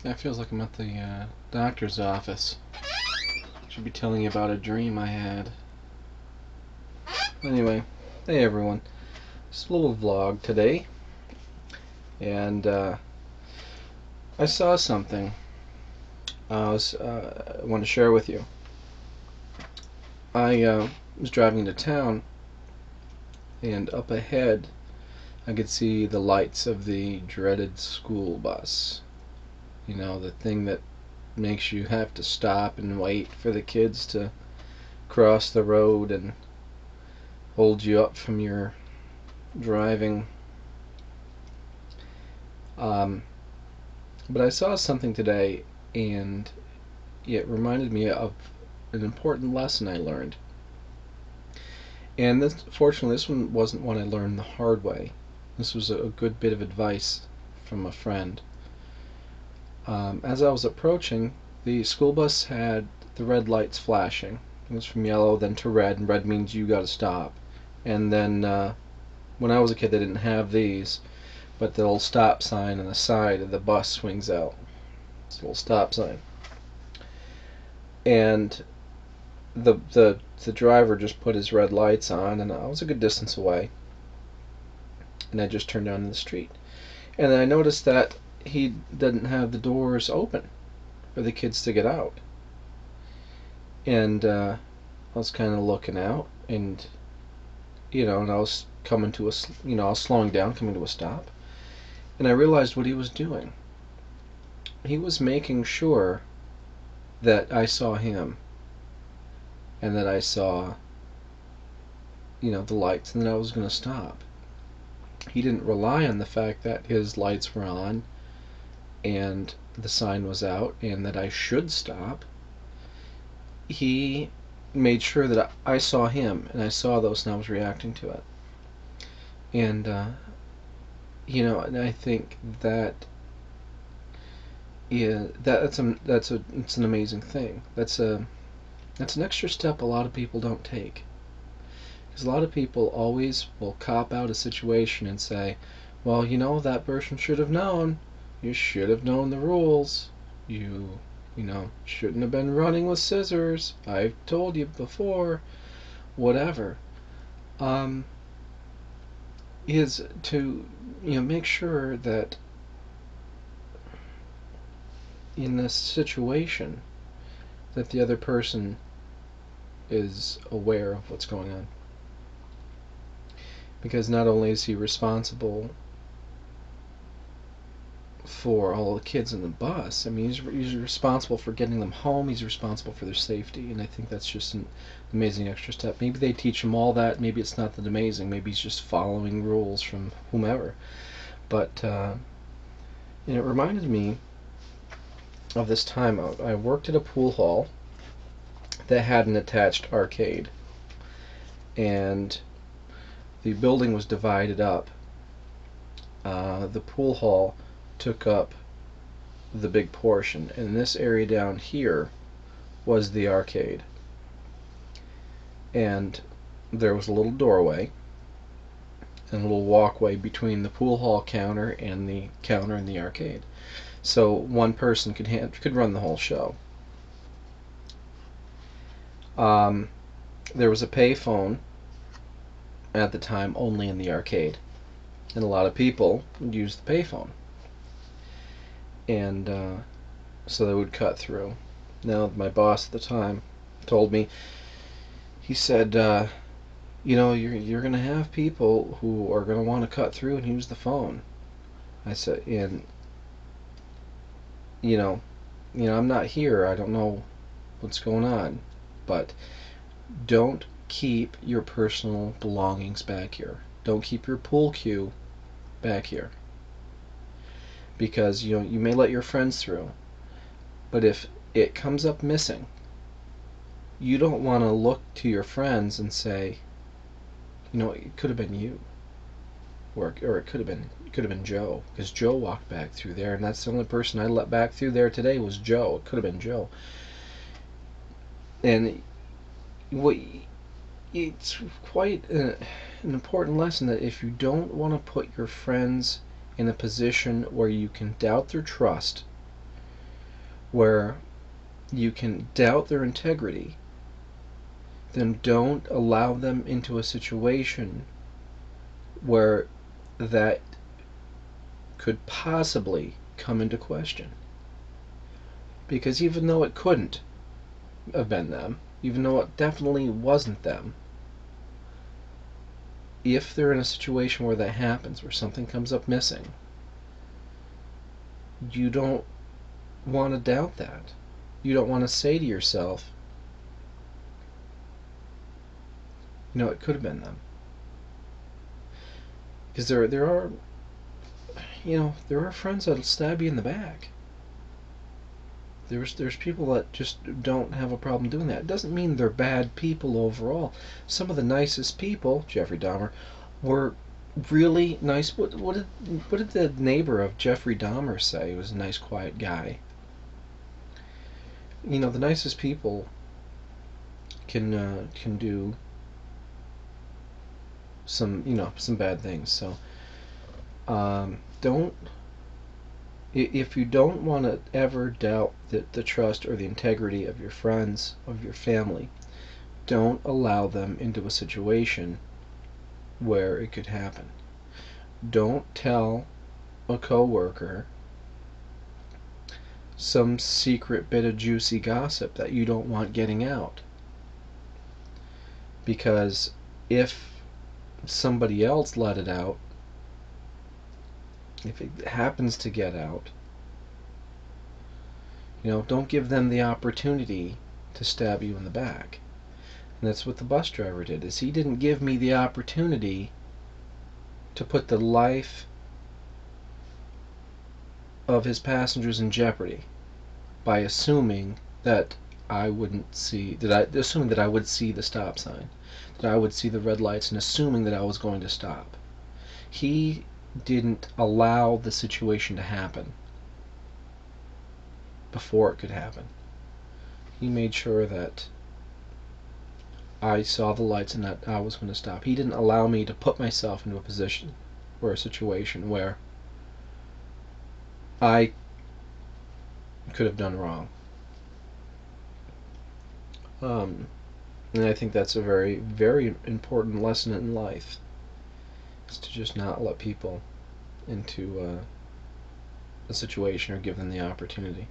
Yeah, it feels like I'm at the doctor's office. Should be telling you about a dream I had. Anyway, hey everyone. Just a little vlog today. And I saw something I want to share with you. I was driving into town, and up ahead I could see the lights of the dreaded school bus. You know, the thing that makes you have to stop and wait for the kids to cross the road and hold you up from your driving. But I saw something today, and it reminded me of an important lesson I learned. And fortunately, this one wasn't one I learned the hard way. This was a good bit of advice from a friend. As I was approaching, the school bus had the red lights flashing. It was from yellow then to red, and red means you gotta stop. And then when I was a kid, they didn't have these, but the little stop sign on the side of the bus swings out. It's a little stop sign. And the driver just put his red lights on, and I was a good distance away, and I just turned down to the street, and then I noticed that he didn't have the doors open for the kids to get out. And I was kind of looking out, and and I was coming to I was slowing down, coming to a stop, and I realized what he was doing. He was making sure that I saw him, and that I saw, the lights, and that I was going to stop. He didn't rely on the fact that his lights were on and the sign was out and that I should stop. He made sure that I saw him, and I saw those, and I was reacting to it. And and I think that it's an amazing thing. That's an extra step a lot of people don't take. Because a lot of people always will cop out a situation and say, well, that person should have known. You should have known the rules. You shouldn't have been running with scissors. I've told you before. Whatever. Is to, make sure that in this situation that the other person is aware of what's going on. Because not only is he responsible for all the kids in the bus, I mean, he's responsible for getting them home, he's responsible for their safety, and I think that's just an amazing extra step. Maybe they teach him all that, maybe it's not that amazing, maybe he's just following rules from whomever. But it reminded me of this time I worked at a pool hall that had an attached arcade, and the building was divided up. The pool hall took up the big portion, and this area down here was the arcade. And there was a little doorway and a little walkway between the pool hall counter and the counter in the arcade. So one person could run the whole show. There was a payphone at the time only in the arcade, and a lot of people would use the payphone, and so they would cut through. Now my boss at the time told me, he said, you're going to have people who are going to want to cut through and use the phone. I said, and I'm not here, I don't know what's going on, but don't keep your personal belongings back here. Don't keep your pool cue back here. Because you may let your friends through, but if it comes up missing, you don't want to look to your friends and say, it could have been you, or it could have been Joe, because Joe walked back through there, and that's the only person I let back through there today was Joe. It could have been Joe. And it's quite an important lesson that if you don't want to put your friends in a position where you can doubt their trust, where you can doubt their integrity, then don't allow them into a situation where that could possibly come into question. Because even though it couldn't have been them, even though it definitely wasn't them, if they're in a situation where that happens, where something comes up missing, you don't want to doubt that. You don't want to say to yourself, it could have been them. Because there are friends that'll stab you in the back. There's people that just don't have a problem doing that. It doesn't mean they're bad people overall. Some of the nicest people, Jeffrey Dahmer, were really nice. What did the neighbor of Jeffrey Dahmer say? He was a nice, quiet guy. The nicest people can do some bad things. So don't. If you don't want to ever doubt the trust or the integrity of your friends, of your family, don't allow them into a situation where it could happen. Don't tell a coworker some secret bit of juicy gossip that you don't want getting out. Because if somebody else let it out, if it happens to get out, don't give them the opportunity to stab you in the back. And that's what the bus driver did, is he didn't give me the opportunity to put the life of his passengers in jeopardy by assuming that I would see the stop sign, that I would see the red lights, and assuming that I was going to stop. He didn't allow the situation to happen before it could happen. He made sure that I saw the lights and that I was going to stop. He didn't allow me to put myself into a position or a situation where I could have done wrong. And I think that's a very, very important lesson in life, is to just not let people into a situation or give them the opportunity.